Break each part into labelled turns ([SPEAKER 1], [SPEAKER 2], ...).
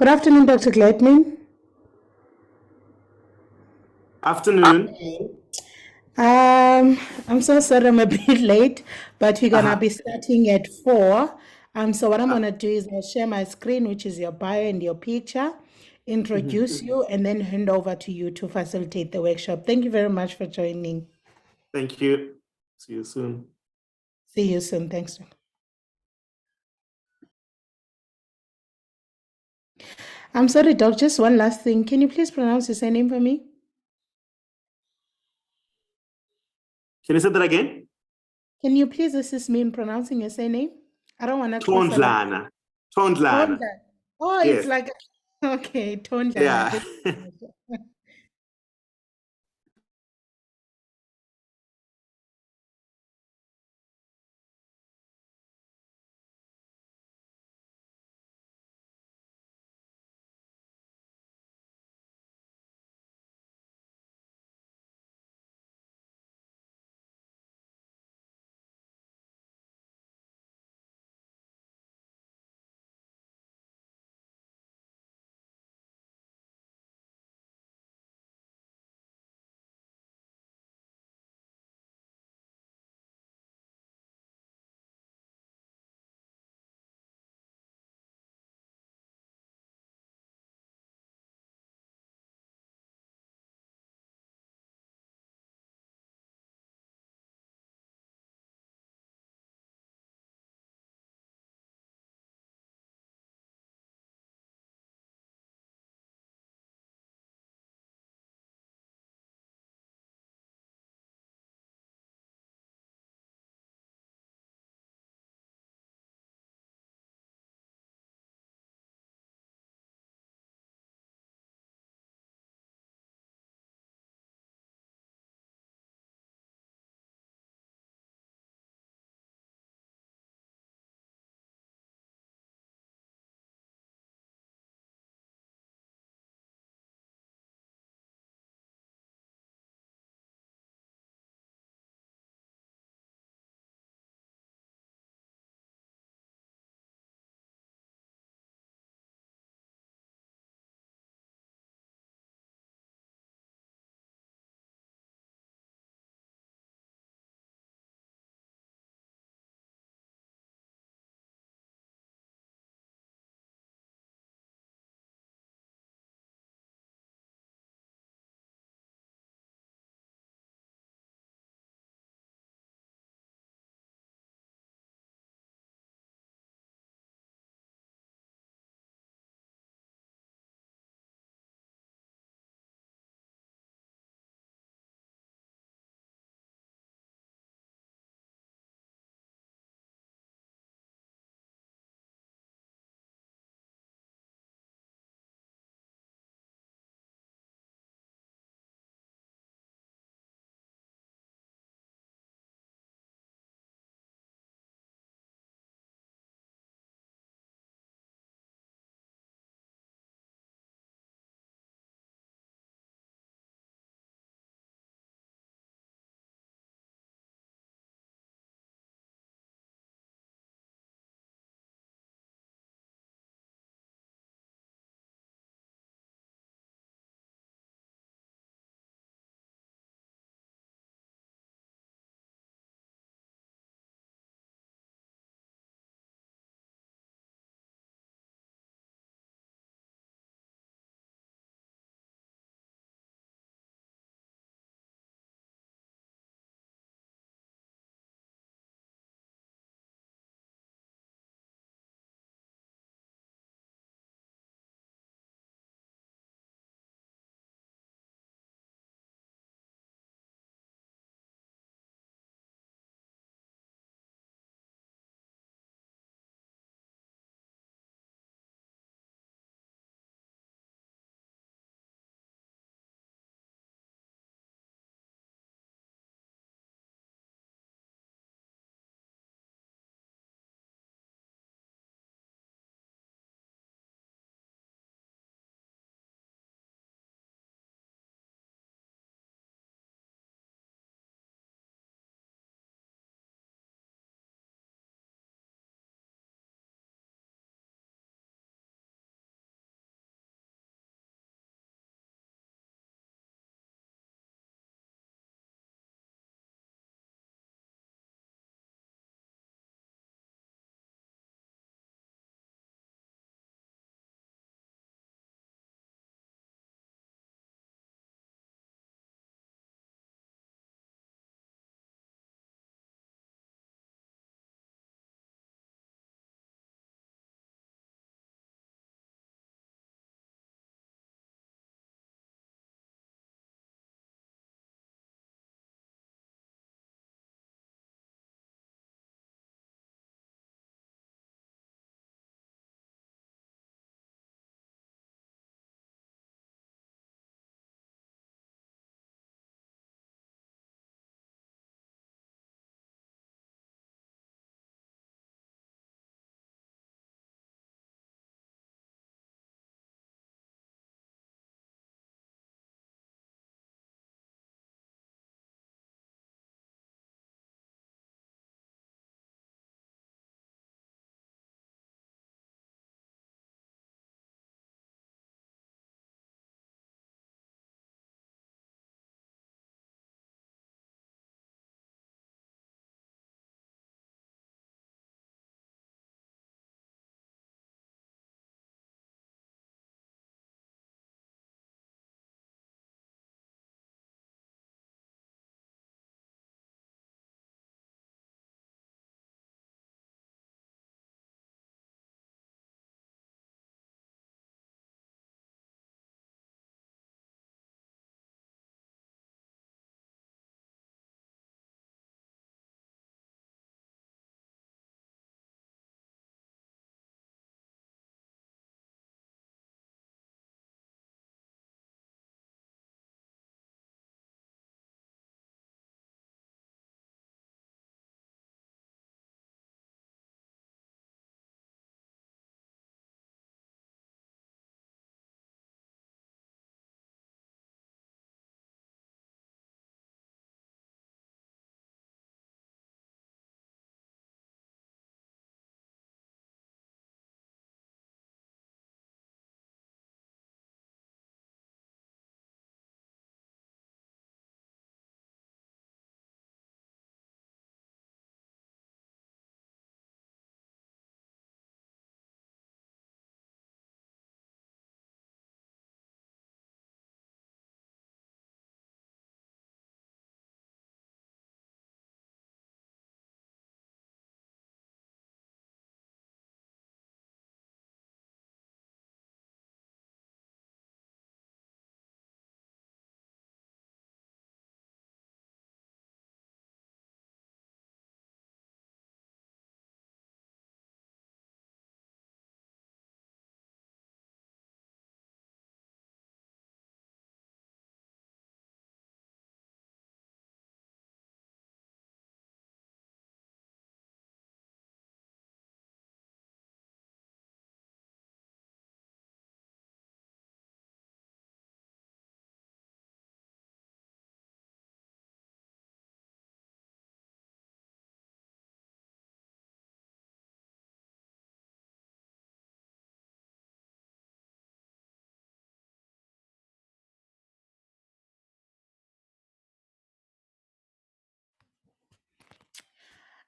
[SPEAKER 1] Good afternoon, Dr. Gladman.
[SPEAKER 2] Afternoon.
[SPEAKER 1] I'm so sorry I'm a bit late, but we're gonna
[SPEAKER 2] Uh-huh.
[SPEAKER 1] be starting at 4. So what I'm gonna do is I'll share my screen, which is your bio and your picture,
[SPEAKER 2] Mhm.
[SPEAKER 1] introduce you, and then hand over to you to facilitate the workshop. Thank you very much for joining.
[SPEAKER 2] Thank you. See you soon.
[SPEAKER 1] See you soon. Thanks. I'm sorry, Doc. Just one last thing. Can you please pronounce your surname for me?
[SPEAKER 2] Can you say that again?
[SPEAKER 1] Can you please assist me in pronouncing your surname? I don't want to cross a line.
[SPEAKER 2] Thondhlana. Thondhlana.
[SPEAKER 1] Thondla. Oh, it's
[SPEAKER 2] Yes.
[SPEAKER 1] like okay, Thondlana.
[SPEAKER 2] Yeah.
[SPEAKER 1] Thank you so much.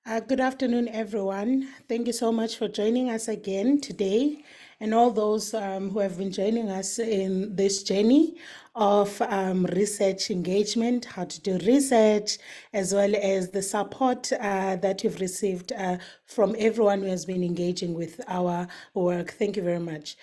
[SPEAKER 1] Good afternoon, everyone. Thank you so much for joining us again today, and all those who have been joining us in this journey of research engagement, how to do research, as well as the support that you've received from everyone who has been engaging with our work. Thank you very much.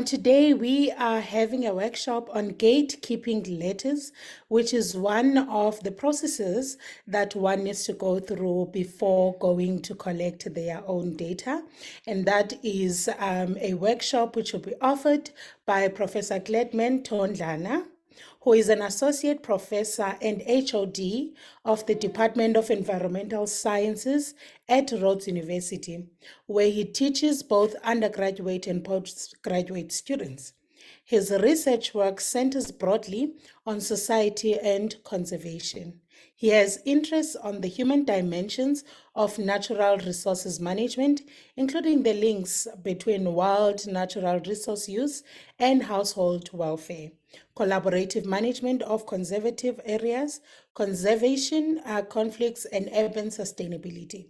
[SPEAKER 1] Today, we are having a workshop on gatekeeping letters, which is one of the processes that one needs to go through before going to collect their own data. And that is a workshop which will be offered by Professor Gladman Thondhlana, who is an associate professor and HOD of the Department of Environmental Sciences at Rhodes University, where he teaches both undergraduate and postgraduate students. His research work centers broadly on society and conservation. He has interests on the human dimensions of natural resources management, including the links between wild natural resource use and household welfare, collaborative management of conservative areas, conservation conflicts, and urban sustainability.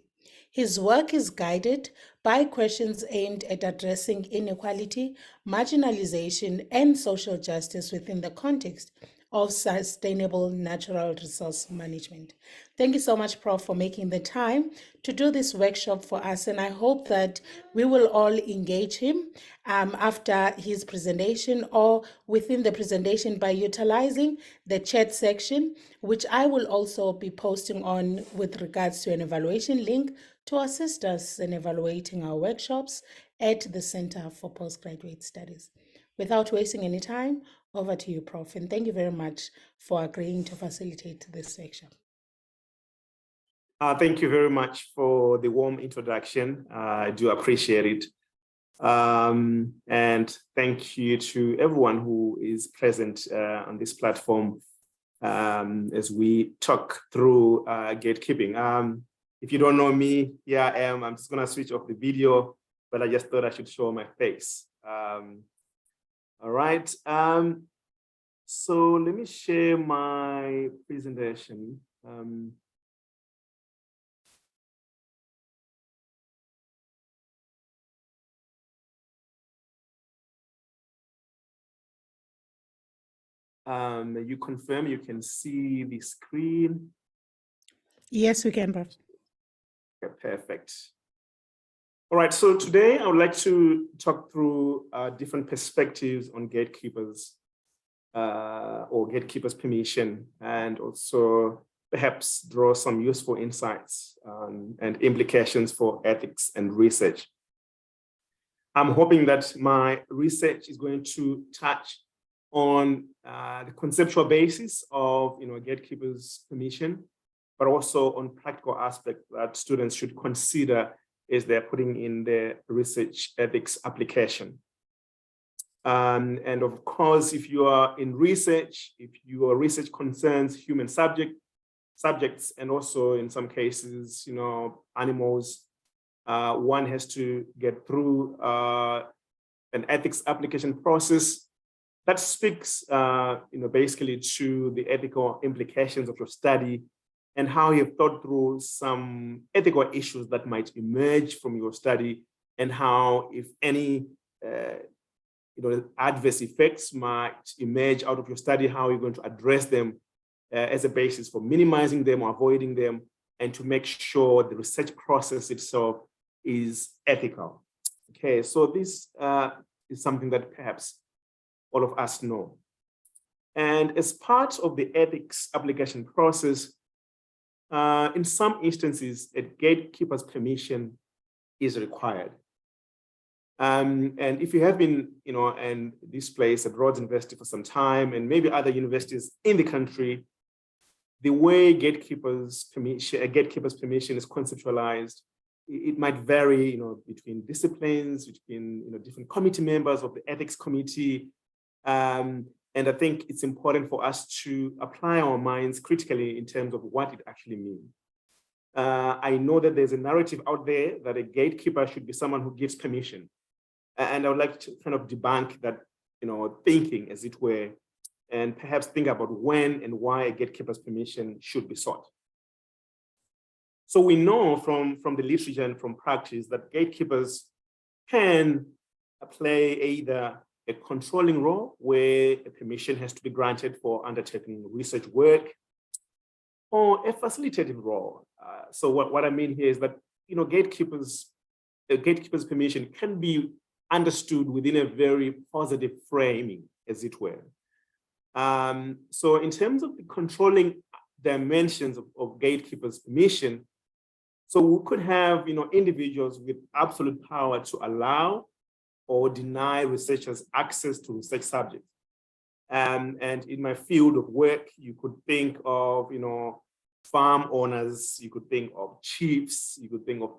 [SPEAKER 1] His work is guided by questions aimed at addressing inequality, marginalization, and social justice within the context of sustainable natural resource management. Thank you so much, Prof, for making the time to do this workshop for us, and I hope that we will all engage him after his presentation or within the presentation by utilizing the chat section, which I will also be posting on with regards to an evaluation link to assist us in evaluating our workshops at the Center for Postgraduate Studies. Without wasting any time, over to you, Prof. And thank you very much for agreeing to facilitate this workshop.
[SPEAKER 2] Thank you very much for the warm introduction. I do appreciate it. And thank you to everyone who is present on this platform as we talk through gatekeeping. If you don't know me, here I am. I'm just going to switch off the video, but I just thought I should show my face. All right. So let me share my presentation. You confirm you can see the screen?
[SPEAKER 1] Yes, we can, Prof.
[SPEAKER 2] Okay, perfect. All right, so today I would like to talk through different perspectives on gatekeepers or gatekeepers' permission, and also perhaps draw some useful insights and implications for ethics and research. I'm hoping that my research is going to touch on the conceptual basis of gatekeepers' permission, but also on practical aspects that students should consider as they're putting in their research ethics application. And of course, if you are in research, if your research concerns human subjects, and also in some cases, animals, one has to get through an ethics application process that speaks, basically to the ethical implications of your study and how you've thought through some ethical issues that might emerge from your study, and how, if any, adverse effects might emerge out of your study, how you're going to address them as a basis for minimizing them or avoiding them, and to make sure the research process itself is ethical. Okay, so this is something that perhaps all of us know. And as part of the ethics application process, in some instances, a gatekeeper's permission is required. And if you have been, in this place at Rhodes University for some time, and maybe other universities in the country, the way gatekeeper's permission is conceptualized, it might vary, between disciplines, between different committee members of the ethics committee. And I think it's important for us to apply our minds critically in terms of what it actually means. I know that there's a narrative out there that a gatekeeper should be someone who gives permission. And I would like to kind of debunk that, thinking, as it were, and perhaps think about when and why a gatekeeper's permission should be sought. So we know from the literature and from practice that gatekeepers can play either a controlling role where a permission has to be granted for undertaking research work, or a facilitative role. So what I mean here is that gatekeepers permission can be understood within a very positive framing, as it were. So in terms of the controlling dimensions of gatekeepers permission, so we could have individuals with absolute power to allow or deny researchers access to research subjects. And in my field of work, you could think of farm owners, you could think of chiefs, you could think of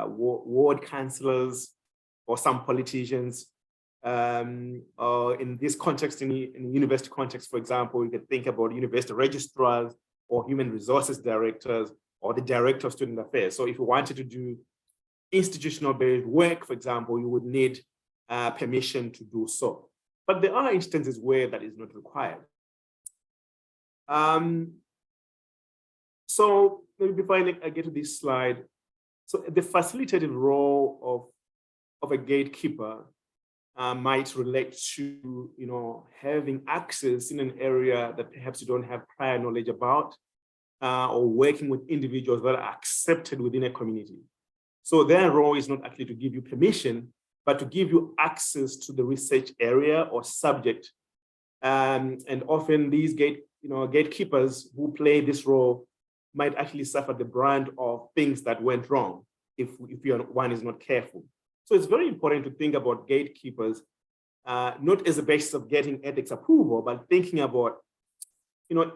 [SPEAKER 2] ward councillors or some politicians. In this context, in the university context, for example, you could think about university registrars or human resources directors or the director of student affairs. So if you wanted to do institutional-based work, for example, you would need permission to do so. But there are instances where that is not required. So maybe before I get to this slide, so the facilitative role of a gatekeeper might relate to having access in an area that perhaps you don't have prior knowledge about, or working with individuals that are accepted within a community. So their role is not actually to give you permission, but to give you access to the research area or subject. And often these gatekeepers who play this role might actually suffer the brunt of things that went wrong if one is not careful. So it's very important to think about gatekeepers, not as a basis of getting ethics approval, but thinking about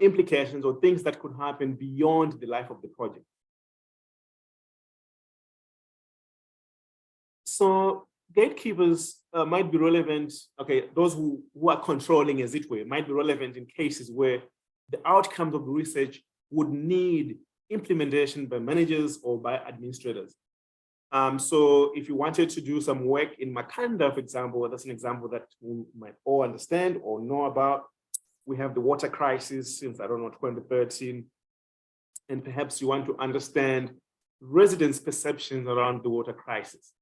[SPEAKER 2] implications or things that could happen beyond the life of the project. So gatekeepers might be relevant, those who are controlling, as it were, might be relevant in cases where the outcomes of the research would need implementation by managers or by administrators. So if you wanted to do some work in Makanda, for example, that's an example that we might all understand or know about. We have the water crisis since, 2013. And perhaps you want to understand residents' perceptions around the water crisis,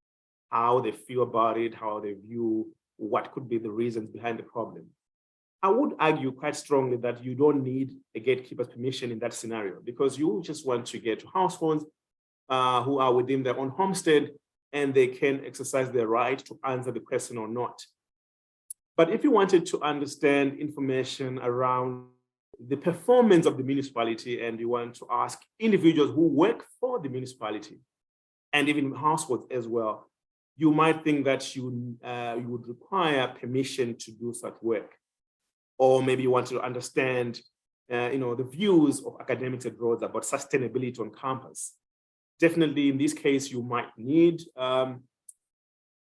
[SPEAKER 2] how they feel about it, how they view what could be the reasons behind the problem. I would argue quite strongly that you don't need a gatekeeper's permission in that scenario, because you just want to get to households who are within their own homestead and they can exercise their right to answer the question or not. But if you wanted to understand information around the performance of the municipality and you want to ask individuals who work for the municipality and even households as well, you might think that you would require permission to do such work. Or maybe you want to understand the views of academics at Rhodes about sustainability on campus. Definitely in this case, you might need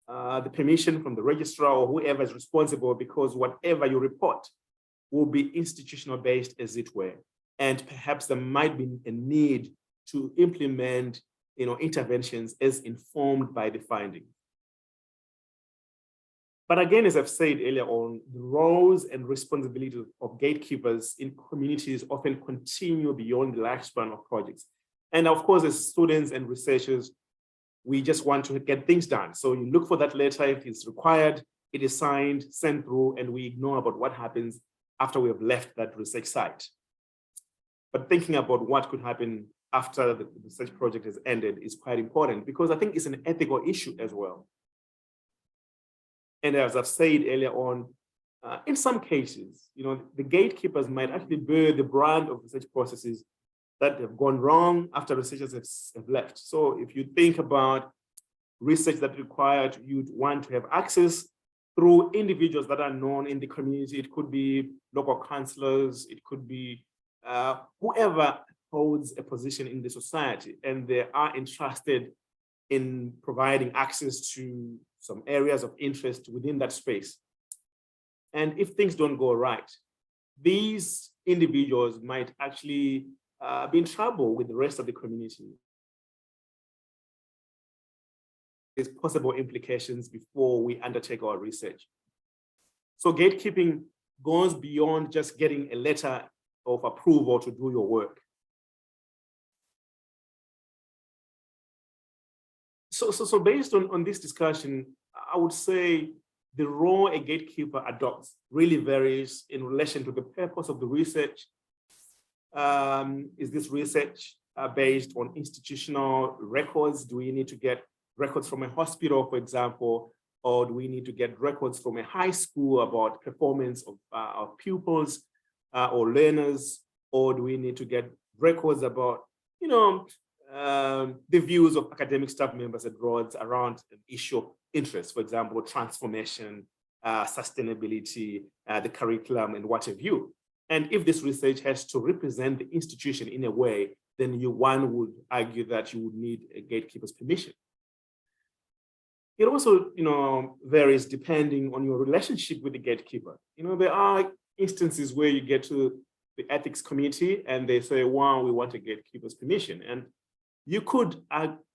[SPEAKER 2] the permission from the registrar or whoever is responsible, because whatever you report will be institutional based, as it were. And perhaps there might be a need to implement interventions as informed by the findings. But again, as I've said earlier on, the roles and responsibilities of gatekeepers in communities often continue beyond the lifespan of projects. And of course, as students and researchers, we just want to get things done. So you look for that letter if it's required, it is signed, sent through, and we ignore about what happens after we have left that research site. But thinking about what could happen after the research project has ended is quite important, because I think it's an ethical issue as well. And as I've said earlier on, in some cases, the gatekeepers might actually bear the brunt of research processes that have gone wrong after researchers have left. So if you think about research that required, you'd want to have access through individuals that are known in the community. It could be local councillors, it could be whoever holds a position in the society, and they are entrusted in providing access to some areas of interest within that space. And if things don't go right, these individuals might actually be in trouble with the rest of the community. There's possible implications before we undertake our research. So gatekeeping goes beyond just getting a letter of approval to do your work. So based on this discussion, I would say the role a gatekeeper adopts really varies in relation to the purpose of the research. Is this research based on institutional records? Do we need to get records from a hospital, for example, or do we need to get records from a high school about performance of pupils or learners, or do we need to get records about, the views of academic staff members at Rhodes around an issue of interest, for example, transformation, sustainability, the curriculum, and what have you. And if this research has to represent the institution in a way, then one would argue that you would need a gatekeeper's permission. It also, varies depending on your relationship with the gatekeeper. There are instances where you get to the ethics committee and they say, wow, we want a gatekeeper's permission. And you could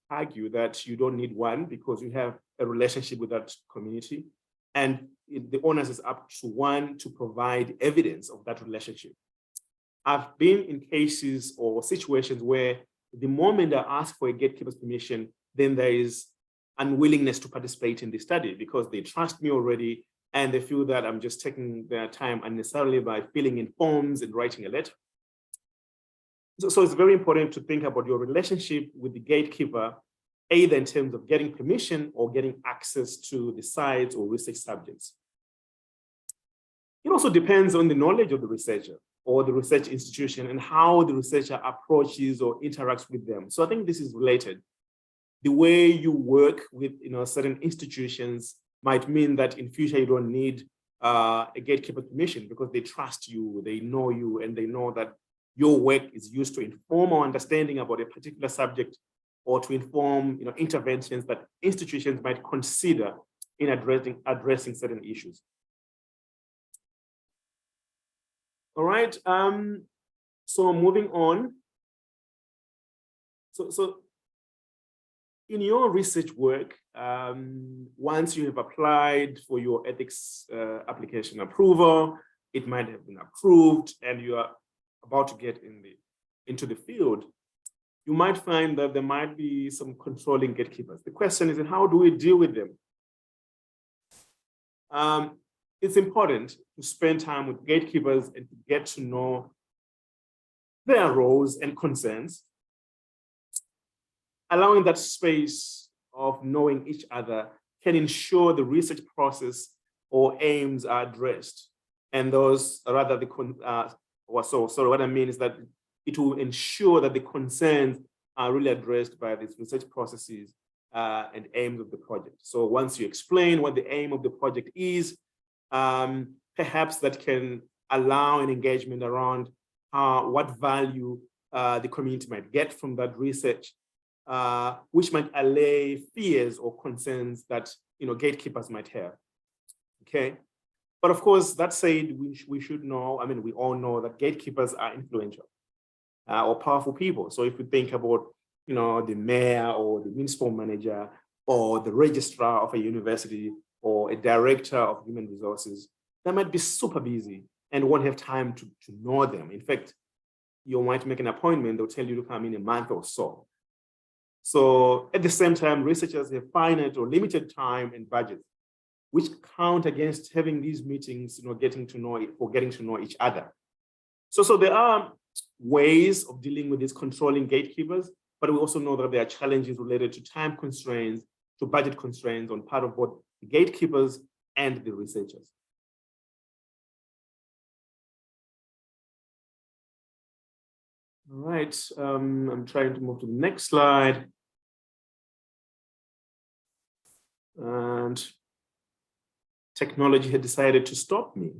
[SPEAKER 2] argue that you don't need one because you have a relationship with that community. And the onus is up to one to provide evidence of that relationship. I've been in cases or situations where the moment I ask for a gatekeeper's permission, then there is unwillingness to participate in the study because they trust me already and they feel that I'm just taking their time unnecessarily by filling in forms and writing a letter. So it's very important to think about your relationship with the gatekeeper, either in terms of getting permission or getting access to the sites or research subjects. It also depends on the knowledge of the researcher or the research institution and how the researcher approaches or interacts with them. So I think this is related. The way you work with certain institutions might mean that in future you don't need a gatekeeper permission because they trust you, they know you, and they know that your work is used to inform our understanding about a particular subject or to inform interventions that institutions might consider in addressing certain issues. All right, so moving on. So in your research work, once you have applied for your ethics application approval, it might have been approved and you are about to get into the field, you might find that there might be some controlling gatekeepers. The question is, how do we deal with them? It's important to spend time with gatekeepers and to get to know their roles and concerns. Allowing that space of knowing each other can ensure the research process or aims are addressed. And those, rather, so what I mean is that it will ensure that the concerns are really addressed by these research processes and aims of the project. So once you explain what the aim of the project is, perhaps that can allow an engagement around what value the community might get from that research, which might allay fears or concerns that gatekeepers might have. Okay. But of course, that said, we should know, we all know that gatekeepers are influential or powerful people. So if we think about, the mayor or the municipal manager or the registrar of a university or a director of human resources, they might be super busy and won't have time to know them. In fact, you might make an appointment, they'll tell you to come in a month or so. So at the same time, researchers have finite or limited time and budget, which count against having these meetings, getting to know each other. So there are ways of dealing with these controlling gatekeepers, but we also know that there are challenges related to time constraints, to budget constraints on part of both the gatekeepers and the researchers. All right, I'm trying to move to the next slide. And technology had decided to stop me.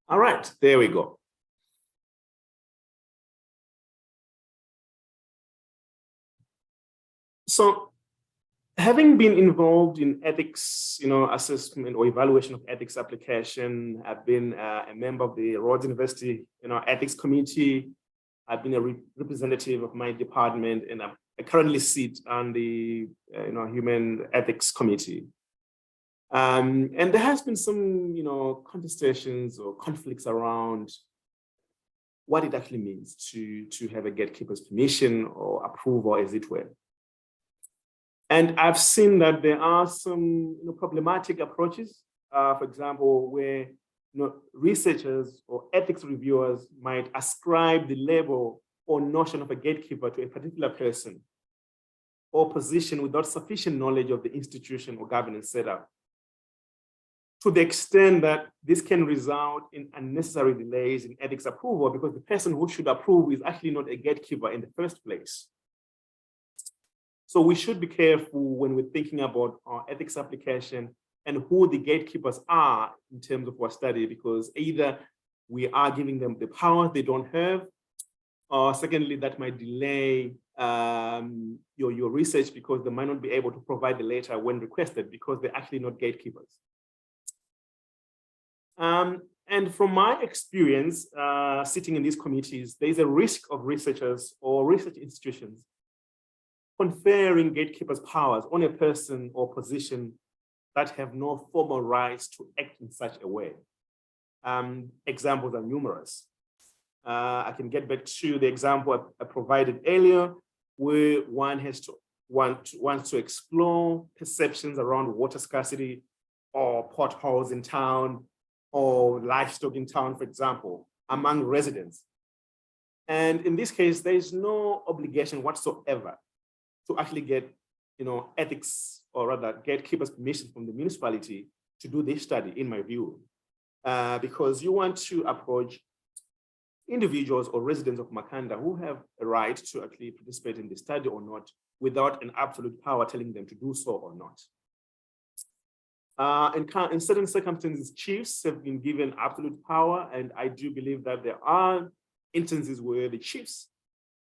[SPEAKER 2] All right, there we go. So having been involved in ethics, assessment or evaluation of ethics application, I've been a member of the Rhodes University, ethics committee. I've been a representative of my department, and I currently sit on the human ethics committee. And there has been some, contestations or conflicts around what it actually means to have a gatekeeper's permission or approval, as it were. And I've seen that there are some problematic approaches, for example, where researchers or ethics reviewers might ascribe the label or notion of a gatekeeper to a particular person or position without sufficient knowledge of the institution or governance setup, to the extent that this can result in unnecessary delays in ethics approval because the person who should approve is actually not a gatekeeper in the first place. So we should be careful when we're thinking about our ethics application and who the gatekeepers are in terms of our study, because either we are giving them the power they don't have, or secondly, that might delay your research because they might not be able to provide the data when requested because they're actually not gatekeepers. And from my experience, sitting in these committees, there's a risk of researchers or research institutions conferring gatekeepers' powers on a person or position that have no formal rights to act in such a way. Examples are numerous. I can get back to the example I provided earlier, where one has to wants to explore perceptions around water scarcity or potholes in town or livestock in town, for example, among residents. And in this case, there is no obligation whatsoever to actually get, ethics or rather gatekeepers' permission from the municipality to do this study, in my view, because you want to approach individuals or residents of Makanda who have a right to actually participate in the study or not, without an absolute power telling them to do so or not. In certain circumstances, chiefs have been given absolute power, and I do believe that there are instances where the chiefs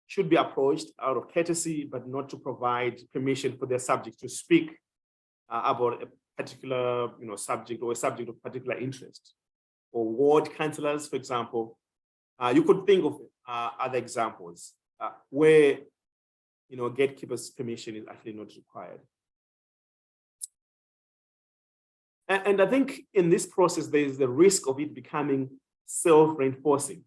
[SPEAKER 2] should be approached out of courtesy, but not to provide permission for their subjects to speak about a particular subject or a subject of particular interest. Or ward councillors, for example. You could think of other examples where gatekeepers' permission is actually not required. And I think in this process, there is the risk of it becoming self-reinforcing.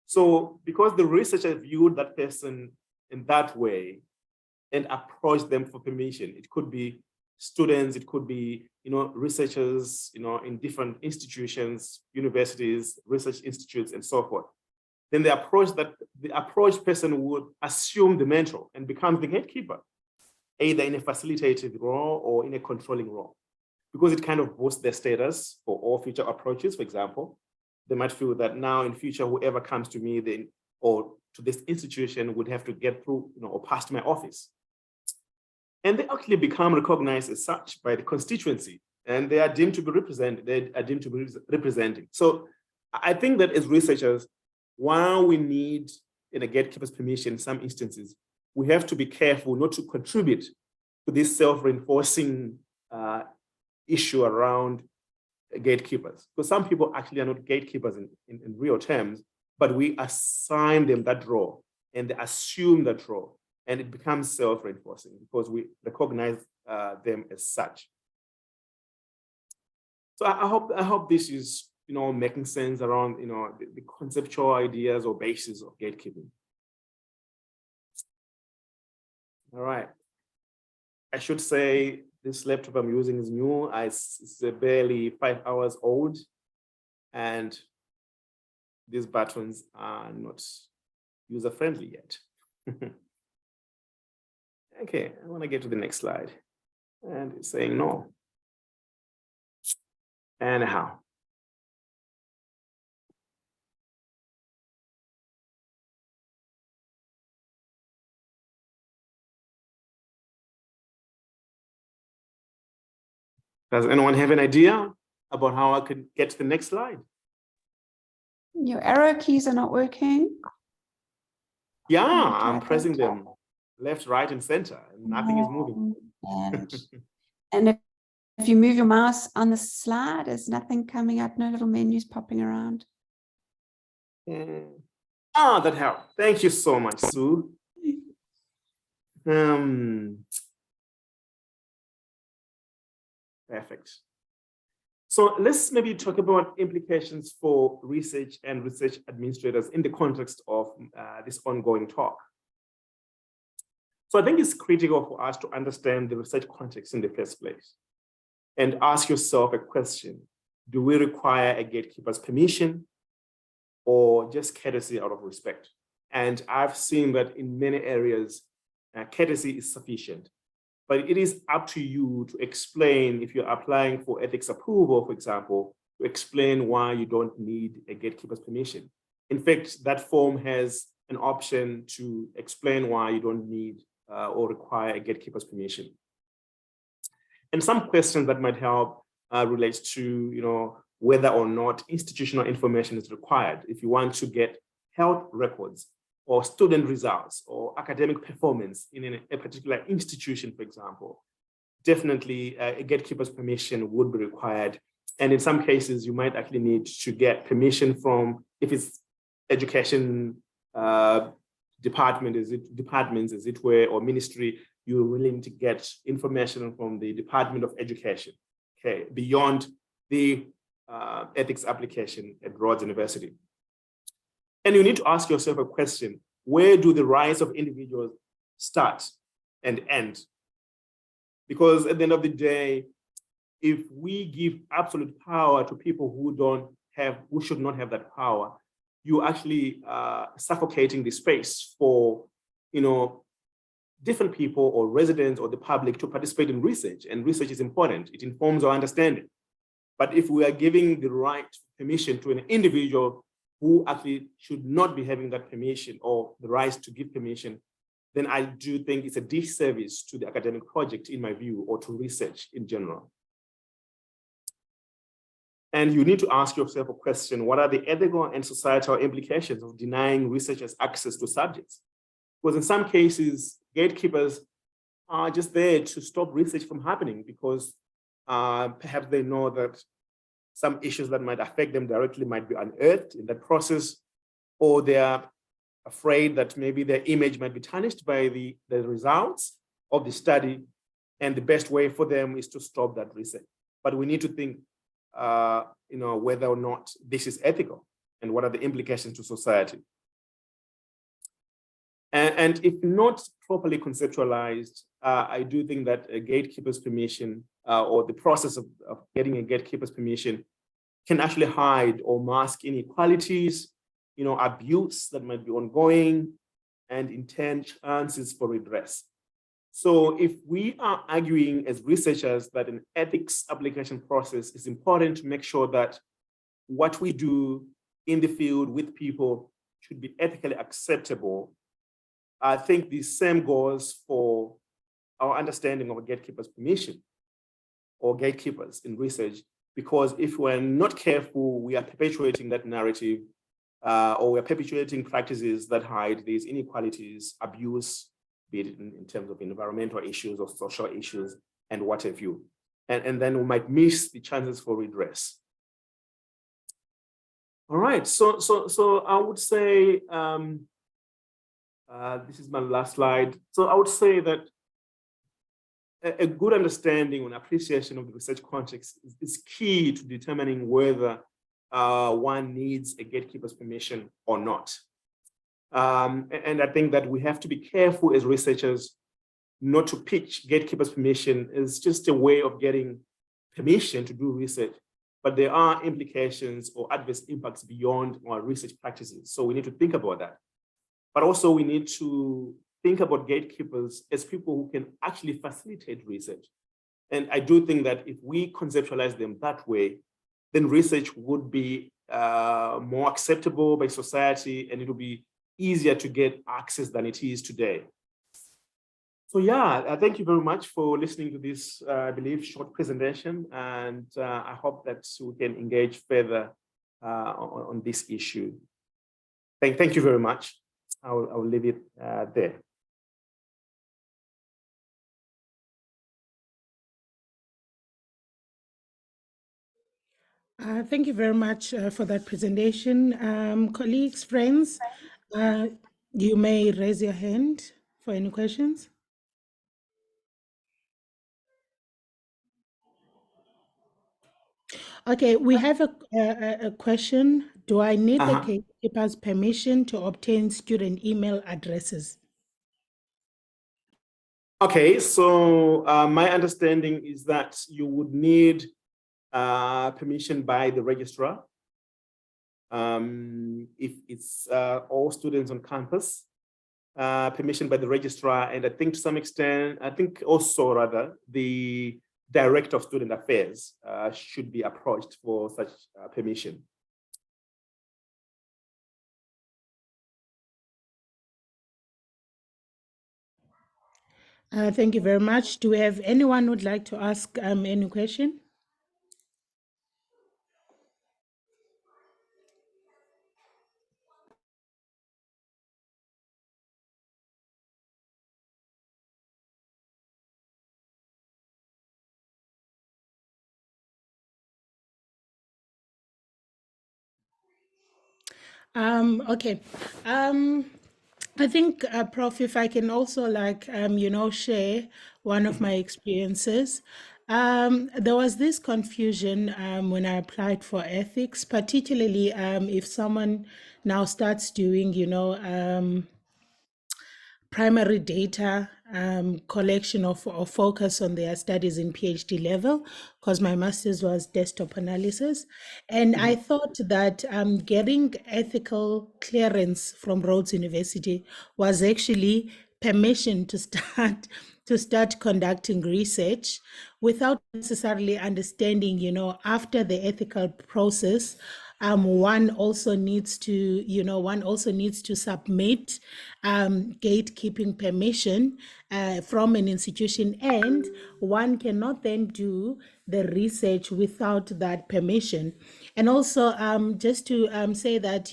[SPEAKER 2] So because the researcher viewed that person in that way and approached them for permission, it could be students, it could be researchers in different institutions, universities, research institutes, and so forth. Then the approached person would assume the mantle and become the gatekeeper, either in a facilitative role or in a controlling role, because it kind of boosts their status for all future approaches. For example, they might feel that now in future, whoever comes to me then or to this institution would have to get through, or past my office. And they actually become recognized as such by the constituency, and they are deemed to be representing. So I think that as researchers, while we need a gatekeeper's permission in some instances, we have to be careful not to contribute to this self-reinforcing issue around gatekeepers, because some people actually are not gatekeepers in real terms, but we assign them that role and they assume that role, and it becomes self-reinforcing because we recognize them as such. So I hope this is making sense around the conceptual ideas or basis of gatekeeping. All right. I should say this laptop I'm using is new. It's barely 5 hours old, and these buttons are not user-friendly yet. Okay, I want to get to the next slide. And it's saying no. Anyhow. Does anyone have an idea about how I could get to the next slide?
[SPEAKER 3] Your arrow keys are not working.
[SPEAKER 2] Yeah, I'm pressing them left, right, and center, and nothing is moving.
[SPEAKER 3] And if you move your mouse on the slide, there's nothing coming up, no little menus popping around.
[SPEAKER 2] That helped. Thank you so much, Sue. Perfect. So let's maybe talk about implications for research and research administrators in the context of this ongoing talk. So I think it's critical for us to understand the research context in the first place and ask yourself a question. Do we require a gatekeeper's permission or just courtesy out of respect? And I've seen that in many areas, courtesy is sufficient. But it is up to you to explain, if you're applying for ethics approval, for example, to explain why you don't need a gatekeeper's permission. In fact, that form has an option to explain why you don't need or require a gatekeeper's permission. And some questions that might help relates to, whether or not institutional information is required. If you want to get health records or student results or academic performance in a particular institution, for example, definitely a gatekeeper's permission would be required. And in some cases, you might actually need to get permission from, if it's education departments, as it were, or ministry, you're willing to get information from the Department of Education, okay, beyond the ethics application at Rhodes University. And you need to ask yourself a question: where do the rights of individuals start and end? Because at the end of the day, if we give absolute power to people who should not have that power, you actually suffocating the space for, different people or residents or the public to participate in research. And research is important. It informs our understanding. But if we are giving the right permission to an individual who actually should not be having that permission or the right to give permission, then I do think it's a disservice to the academic project, in my view, or to research in general. And you need to ask yourself a question: what are the ethical and societal implications of denying researchers access to subjects? Because in some cases, gatekeepers are just there to stop research from happening because perhaps they know that some issues that might affect them directly might be unearthed in that process, or they are afraid that maybe their image might be tarnished by the results of the study, and the best way for them is to stop that research. But we need to think, whether or not this is ethical and what are the implications to society. And if not properly conceptualized, I do think that a gatekeeper's permission or the process of getting a gatekeeper's permission can actually hide or mask inequalities, abuse that might be ongoing, and in turn chances for redress. So if we are arguing as researchers that an ethics application process is important to make sure that what we do in the field with people should be ethically acceptable, I think the same goes for our understanding of a gatekeeper's permission or gatekeepers in research, because if we're not careful, we are perpetuating that narrative or we're perpetuating practices that hide these inequalities, abuse, be it in terms of environmental issues or social issues and what have you. And then we might miss the chances for redress. All right, so I would say, this is my last slide. So I would say that a good understanding and appreciation of the research context is key to determining whether one needs a gatekeeper's permission or not. And I think that we have to be careful as researchers not to pitch gatekeeper's permission as just a way of getting permission to do research, but there are implications or adverse impacts beyond our research practices. So we need to think about that. But also we need to think about gatekeepers as people who can actually facilitate research. And I do think that if we conceptualize them that way, then research would be more acceptable by society, and it will be easier to get access than it is today. So yeah, thank you very much for listening to this, I believe, short presentation. And I hope that we can engage further on this issue. Thank you very much. I will leave it there.
[SPEAKER 1] Thank you very much for that presentation. Colleagues, friends, you may raise your hand for any questions. Okay, we have a question. Do I need the gatekeeper's permission to obtain student email addresses?
[SPEAKER 2] Okay, so my understanding is that you would need permission by the registrar. If it's all students on campus, permission by the registrar, and I think to some extent, I think also rather the director of student affairs should be approached for such permission.
[SPEAKER 1] Thank you very much. Do we have anyone who would like to ask any question? Okay. I think, Prof, if I can also share one of my experiences. There was this confusion when I applied for ethics, particularly if someone now starts doing, primary data collection or focus on their studies in PhD level, because my master's was desktop analysis. And I thought that getting ethical clearance from Rhodes University was actually permission to start conducting research without necessarily understanding, after the ethical process, one also needs to submit gatekeeping permission from an institution, and one cannot then do the research without that permission. And also, just to say that,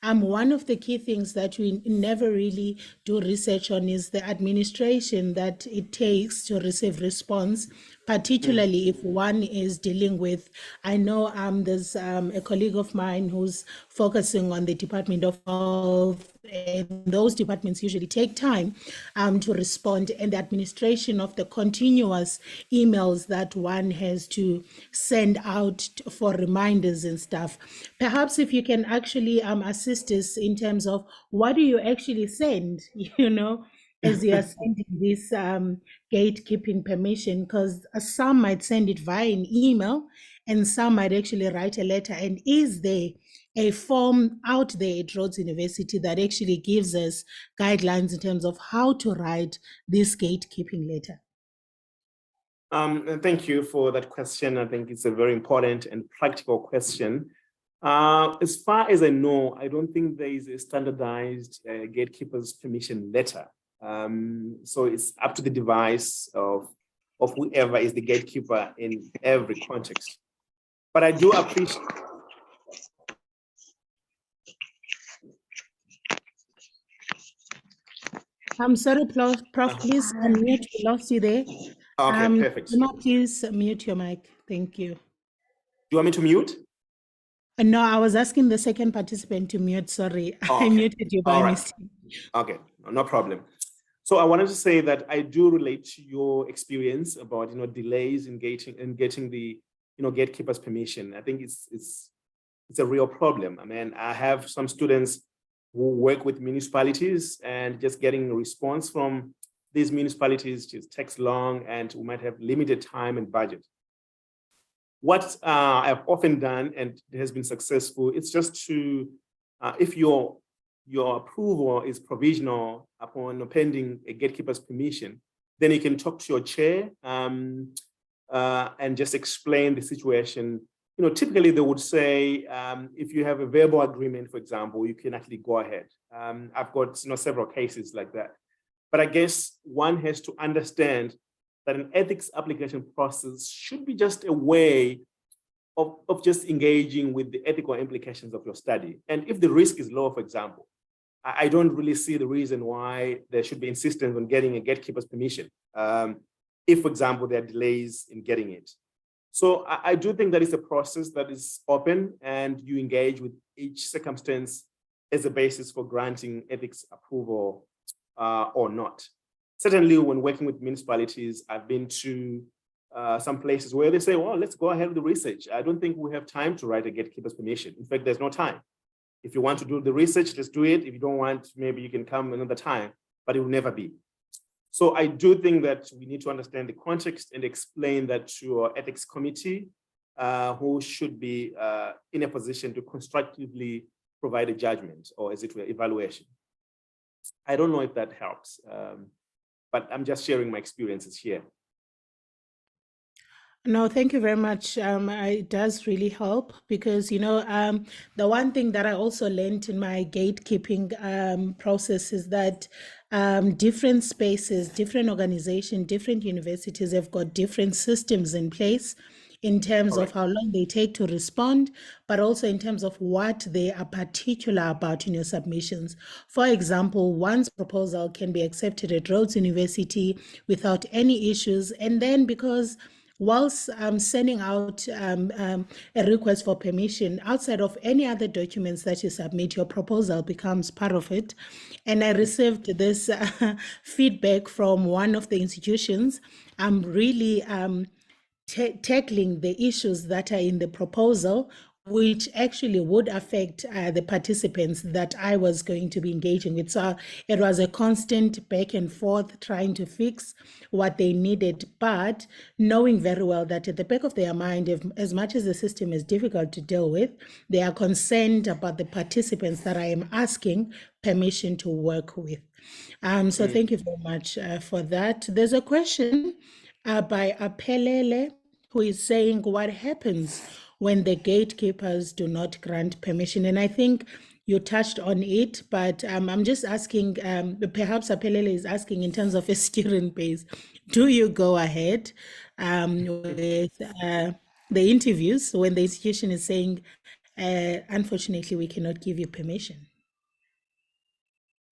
[SPEAKER 1] one of the key things that we never really do research on is the administration that it takes to receive response, particularly if one is dealing with, I know there's a colleague of mine who's focusing on the Department of Health, and those departments usually take time to respond, and the administration of the continuous emails that one has to send out for reminders and stuff. Perhaps if you can actually assist us in terms of what do you actually send, as you are sending this gatekeeping permission, because some might send it via an email and some might actually write a letter. And is there a form out there at Rhodes University that actually gives us guidelines in terms of how to write this gatekeeping letter?
[SPEAKER 2] And thank you for that question. I think it's a very important and practical question. As far as I know, I don't think there is a standardized gatekeeper's permission letter. So it's up to the device of whoever is the gatekeeper in every context. But I do appreciate.
[SPEAKER 1] I'm sorry, Prof, please unmute. We lost you there.
[SPEAKER 2] Okay, perfect.
[SPEAKER 1] Please mute your mic. Thank you.
[SPEAKER 2] Do you want me to mute?
[SPEAKER 1] No, I was asking the second participant to mute. Sorry, I muted you by mistake.
[SPEAKER 2] Okay, no problem. So I wanted to say that I do relate to your experience about delays in getting the gatekeeper's permission. I think it's a real problem. I mean, I have some students who work with municipalities, and just getting a response from these municipalities just takes long, and we might have limited time and budget. What I've often done, and it has been successful, it's just to, if your approval is provisional upon pending a gatekeeper's permission, then you can talk to your chair and just explain the situation. Typically they would say, if you have a verbal agreement, for example, you can actually go ahead. I've got several cases like that. But I guess one has to understand that an ethics application process should be just a way of just engaging with the ethical implications of your study. And if the risk is low, for example, I don't really see the reason why there should be insistence on getting a gatekeeper's permission. If, for example, there are delays in getting it. So I do think that it's a process that is open, and you engage with each circumstance as a basis for granting ethics approval or not. Certainly when working with municipalities, I've been to some places where they say, well, let's go ahead with the research. I don't think we have time to write a gatekeeper's permission. In fact, there's no time. If you want to do the research, let's do it. If you don't want, maybe you can come another time, but it will never be. So I do think that we need to understand the context and explain that to our ethics committee, who should be in a position to constructively provide a judgment, or as it were, evaluation. I don't know if that helps, but I'm just sharing my experiences here.
[SPEAKER 1] No, thank you very much. It does really help because, the one thing that I also learned in my gatekeeping process is that different spaces, different organizations, different universities have got different systems in place in terms of how long they take to respond, but also in terms of what they are particular about in your submissions. For example, one's proposal can be accepted at Rhodes University without any issues, and then because whilst sending out a request for permission, outside of any other documents that you submit, your proposal becomes part of it. And I received this feedback from one of the institutions. I'm really tackling the issues that are in the proposal, which actually would affect the participants that I was going to be engaging with. So it was a constant back and forth trying to fix what they needed, but knowing very well that at the back of their mind, as much as the system is difficult to deal with, they are concerned about the participants that I am asking permission to work with. So thank you very much for that. There's a question by Apelele, who is saying, what happens when the gatekeepers do not grant permission? And I think you touched on it, but I'm just asking, perhaps Apelele is asking in terms of a student base, do you go ahead with the interviews when the institution is saying, unfortunately, we cannot give you permission?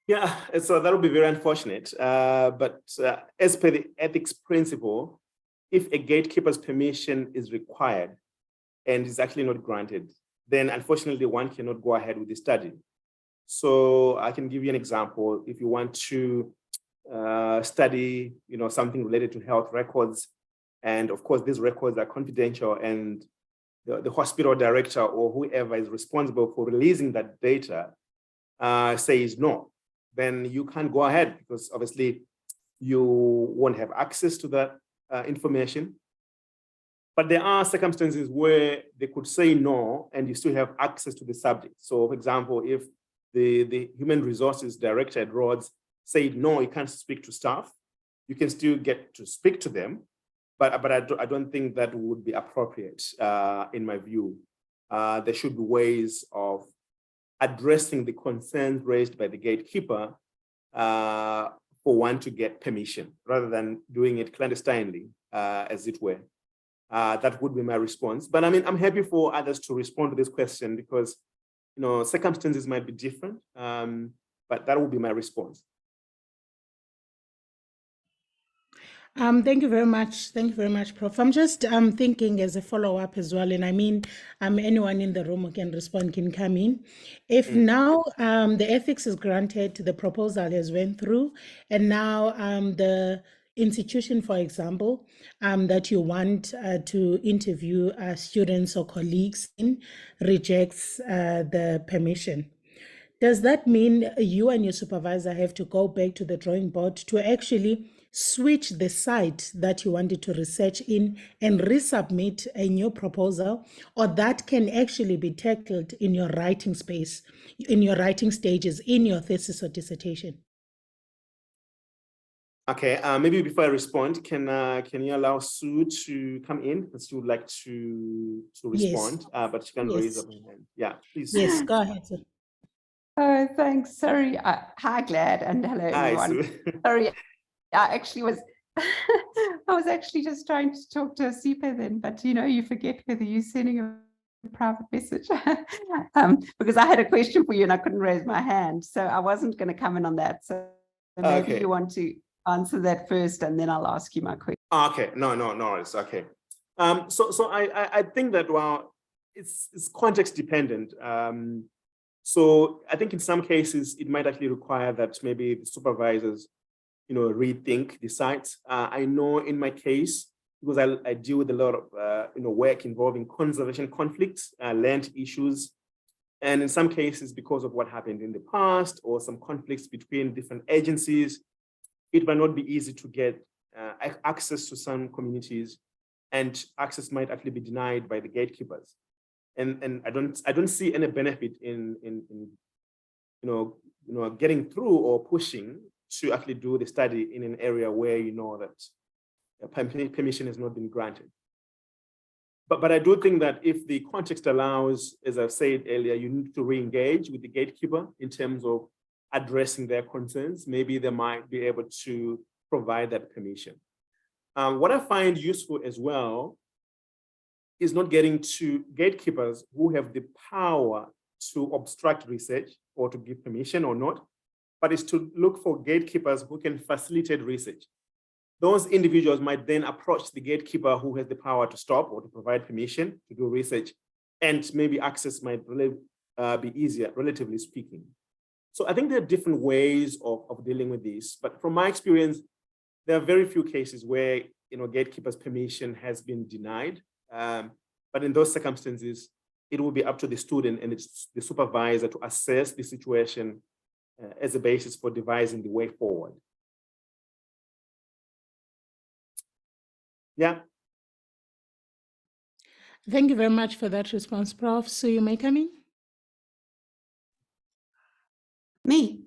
[SPEAKER 2] Yeah, so that would be very unfortunate. But as per the ethics principle, if a gatekeeper's permission is required and is actually not granted, then unfortunately one cannot go ahead with the study. So I can give you an example. If you want to study, something related to health records, and of course these records are confidential, and the hospital director or whoever is responsible for releasing that data says no, then you can't go ahead because obviously you won't have access to that information. But there are circumstances where they could say no and you still have access to the subject. So for example, if the human resources director at Rhodes said no, you can't speak to staff, you can still get to speak to them, but I don't think that would be appropriate in my view. There should be ways of addressing the concerns raised by the gatekeeper for one to get permission rather than doing it clandestinely, as it were. That would be my response. But I mean, I'm happy for others to respond to this question because, circumstances might be different, but that would be my response.
[SPEAKER 1] Thank you very much. Thank you very much, Prof. I'm just thinking as a follow-up as well, and I mean, anyone in the room who can respond can come in. If now the ethics is granted, the proposal has went through, and now the institution, for example, that you want to interview students or colleagues in rejects the permission. Does that mean you and your supervisor have to go back to the drawing board to actually switch the site that you wanted to research in and resubmit a new proposal, or that can actually be tackled in your writing space, in your writing stages, in your thesis or dissertation?
[SPEAKER 2] Okay, maybe before I respond, can you allow Sue to come in? Because she would like to respond, but she can raise up her hand. Yeah, please.
[SPEAKER 1] Yes, go ahead, sir.
[SPEAKER 3] Oh, thanks. Sorry. Hi, Glad, and hello, everyone.
[SPEAKER 2] Sue.
[SPEAKER 3] Sorry, I actually was, I was actually just trying to talk to Sipe then, but you forget whether you're sending a private message because I had a question for you and I couldn't raise my hand, so I wasn't going to come in on that. So maybe you want to answer that first, and then I'll ask you my question.
[SPEAKER 2] Okay, no, it's okay. So I think that it's context dependent. So I think in some cases it might actually require that maybe the supervisors, rethink the sites. I know in my case, because I deal with a lot of work involving conservation conflicts, land issues, and in some cases because of what happened in the past or some conflicts between different agencies, it might not be easy to get access to some communities, and access might actually be denied by the gatekeepers. And I don't see any benefit in getting through or pushing to actually do the study in an area where you know that permission has not been granted. But I do think that if the context allows, as I've said earlier, you need to re-engage with the gatekeeper in terms of addressing their concerns. Maybe they might be able to provide that permission. What I find useful as well is not getting to gatekeepers who have the power to obstruct research or to give permission or not, but is to look for gatekeepers who can facilitate research. Those individuals might then approach the gatekeeper who has the power to stop or to provide permission to do research, and maybe access might really be easier, relatively speaking. So I think there are different ways of dealing with this, but from my experience, there are very few cases where gatekeepers' permission has been denied. But in those circumstances, it will be up to the student and the supervisor to assess the situation as a basis for devising the way forward. Yeah.
[SPEAKER 1] Thank you very much for that response, Prof. So you may come in.
[SPEAKER 3] Me?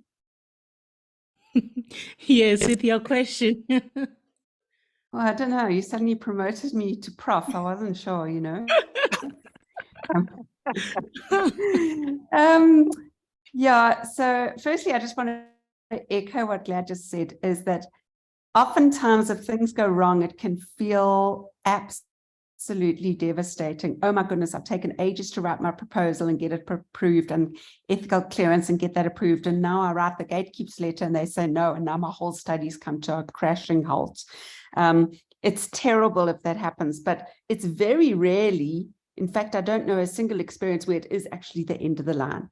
[SPEAKER 1] Yes, with your question.
[SPEAKER 3] Well, I don't know. You suddenly promoted me to prof. I wasn't sure, Yeah, so firstly, I just want to echo what Glad just said, is that oftentimes if things go wrong, it can feel absolutely devastating. Oh my goodness, I've taken ages to write my proposal and get it approved and ethical clearance and get that approved. And now I write the gatekeepers letter and they say no, and now my whole studies come to a crashing halt. It's terrible if that happens, but it's very rarely, in fact, I don't know a single experience where it is actually the end of the line.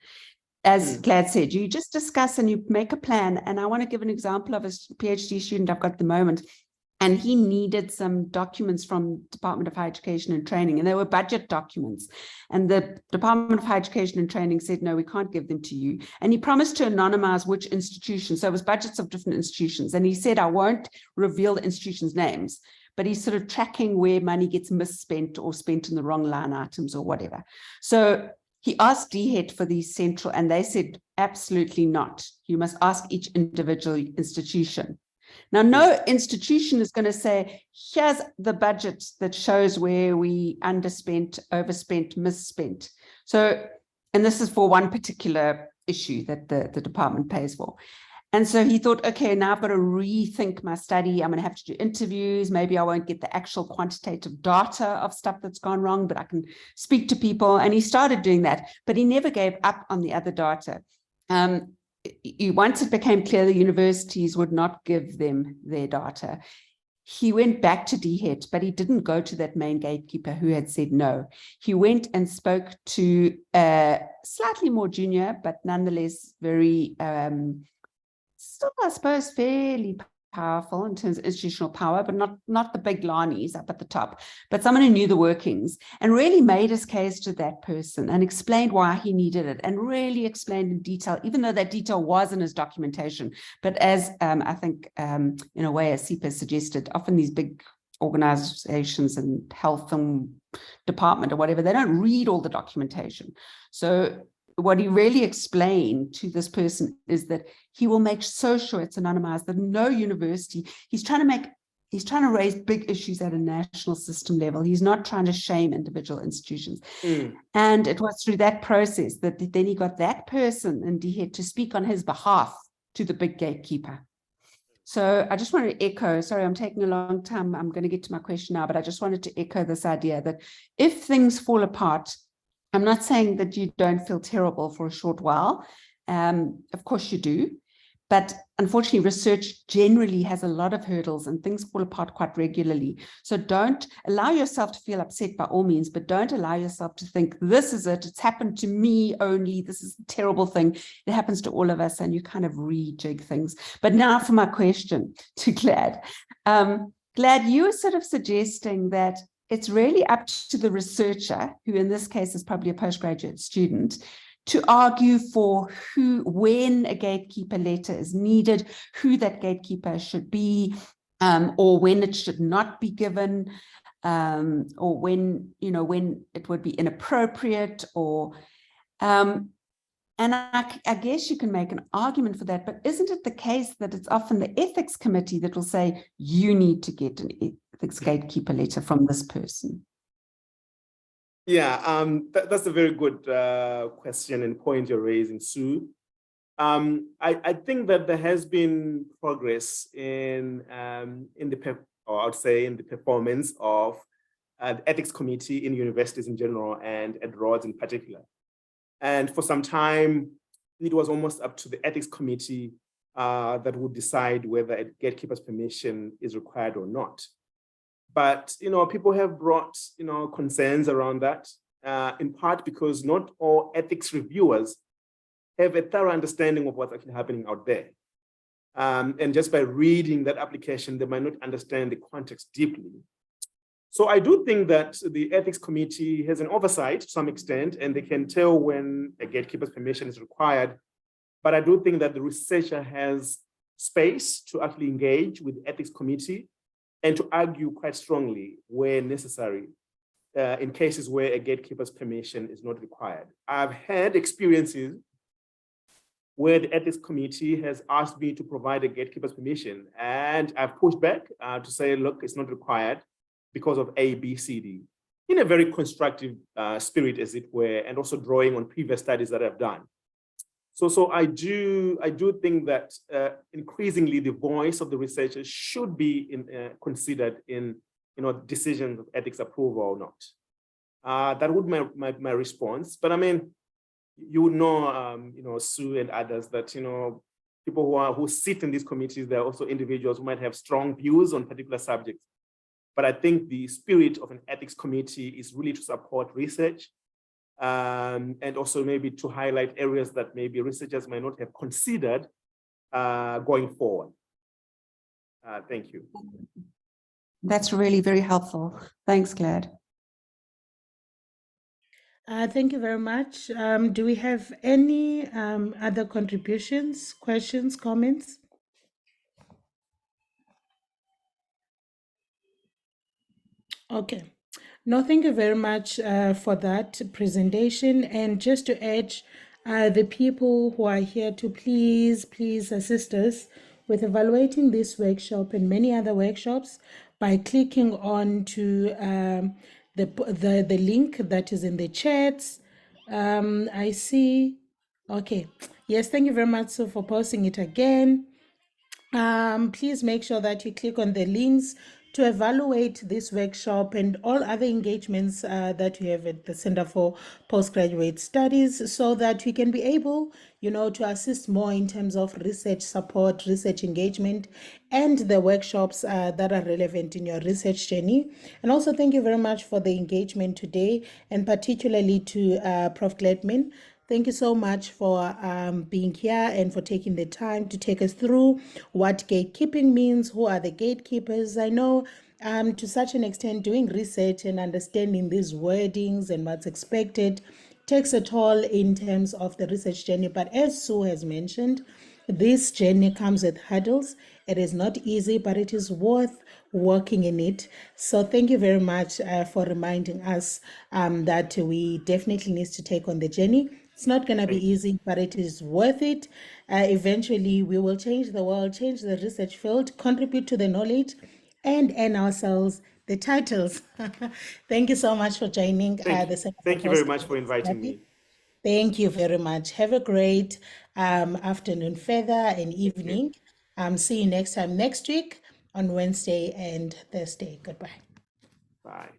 [SPEAKER 3] As Glad said, you just discuss and you make a plan. And I want to give an example of a PhD student I've got at the moment. And he needed some documents from Department of Higher Education and Training, and they were budget documents. And the Department of Higher Education and Training said, no, we can't give them to you. And he promised to anonymize which institution. So it was budgets of different institutions. And he said, I won't reveal the institutions' names, but he's sort of tracking where money gets misspent or spent in the wrong line items or whatever. So he asked DHET for these central, and they said, absolutely not. You must ask each individual institution. Now, no institution is going to say, here's the budget that shows where we underspent, overspent, misspent. So, and this is for one particular issue that the department pays for. And so he thought, okay, now I've got to rethink my study. I'm going to have to do interviews. Maybe I won't get the actual quantitative data of stuff that's gone wrong, but I can speak to people. And he started doing that, but he never gave up on the other data. Once it became clear the universities would not give them their data, he went back to DHET, but he didn't go to that main gatekeeper who had said no. He went and spoke to a slightly more junior, but nonetheless very, still, I suppose, fairly powerful in terms of institutional power, but not the big Lanis up at the top, but someone who knew the workings and really made his case to that person and explained why he needed it and really explained in detail, even though that detail was in his documentation. But as I think, in a way, as Sipa suggested, often these big organizations and health and department or whatever, they don't read all the documentation. So what he really explained to this person is that he will make so sure it's anonymized that no university, he's trying to raise big issues at a national system level. He's not trying to shame individual institutions. And it was through that process that then he got that person in DHET to speak on his behalf to the big gatekeeper. So I just wanted to echo, sorry, I'm taking a long time. I'm going to get to my question now, but I just wanted to echo this idea that if things fall apart, I'm not saying that you don't feel terrible for a short while. Of course you do. But unfortunately, research generally has a lot of hurdles and things fall apart quite regularly. So don't allow yourself to feel upset by all means, but don't allow yourself to think, this is it, it's happened to me only, this is a terrible thing. It happens to all of us, and you kind of rejig things. But now for my question to Glad. Glad, you were sort of suggesting that it's really up to the researcher, who in this case is probably a postgraduate student, to argue for when a gatekeeper letter is needed, who that gatekeeper should be, or when it should not be given, or when it would be inappropriate, or and I guess you can make an argument for that, but isn't it the case that it's often the ethics committee that will say, you need to get an ethics gatekeeper letter from this person?
[SPEAKER 2] Yeah, that's a very good question and point you're raising, Sue. I think that there has been progress in the performance of the ethics committee in universities in general and at Rhodes in particular. And for some time, it was almost up to the ethics committee that would decide whether a gatekeeper's permission is required or not. But people have brought concerns around that, in part because not all ethics reviewers have a thorough understanding of what's actually happening out there. And just by reading that application, they might not understand the context deeply. So I do think that the ethics committee has an oversight to some extent, and they can tell when a gatekeeper's permission is required. But I do think that the researcher has space to actually engage with the ethics committee and to argue quite strongly where necessary in cases where a gatekeeper's permission is not required. I've had experiences where the ethics committee has asked me to provide a gatekeeper's permission, and I've pushed back to say, look, it's not required because of A, B, C, D, in a very constructive spirit, as it were, and also drawing on previous studies that I've done. So I do think that increasingly the voice of the researchers should be considered in decisions of ethics approval or not. That would be my response. But I mean, you would know, Sue and others, that people who sit in these committees, they're also individuals who might have strong views on particular subjects. But I think the spirit of an ethics committee is really to support research, and also maybe to highlight areas that maybe researchers might not have considered going forward. Thank you.
[SPEAKER 3] That's really very helpful. Thanks, Glad.
[SPEAKER 1] Thank you very much. Do we have any other contributions, questions, comments? Okay. No, thank you very much for that presentation. And just to urge the people who are here to please assist us with evaluating this workshop and many other workshops by clicking on to the link that is in the chats. I see. Okay. Yes, thank you very much for posting it again. Please make sure that you click on the links to evaluate this workshop and all other engagements that we have at the Center for Postgraduate Studies, so that we can be able, to assist more in terms of research support, research engagement, and the workshops that are relevant in your research journey. And also thank you very much for the engagement today, and particularly to Prof. Gladman. Thank you so much for being here and for taking the time to take us through what gatekeeping means, who are the gatekeepers. I know to such an extent doing research and understanding these wordings and what's expected takes a toll in terms of the research journey. But as Sue has mentioned, this journey comes with hurdles. It is not easy, but it is worth working in it. So thank you very much for reminding us that we definitely need to take on the journey. It's not going to be easy, but it is worth it. Eventually, we will change the world, change the research field, contribute to the knowledge, and earn ourselves the titles. Thank you so much for joining.
[SPEAKER 2] Thank you very much for inviting me.
[SPEAKER 1] Thank you very much. Have a great afternoon further and evening. See you next time next week on Wednesday and Thursday. Goodbye.
[SPEAKER 2] Bye.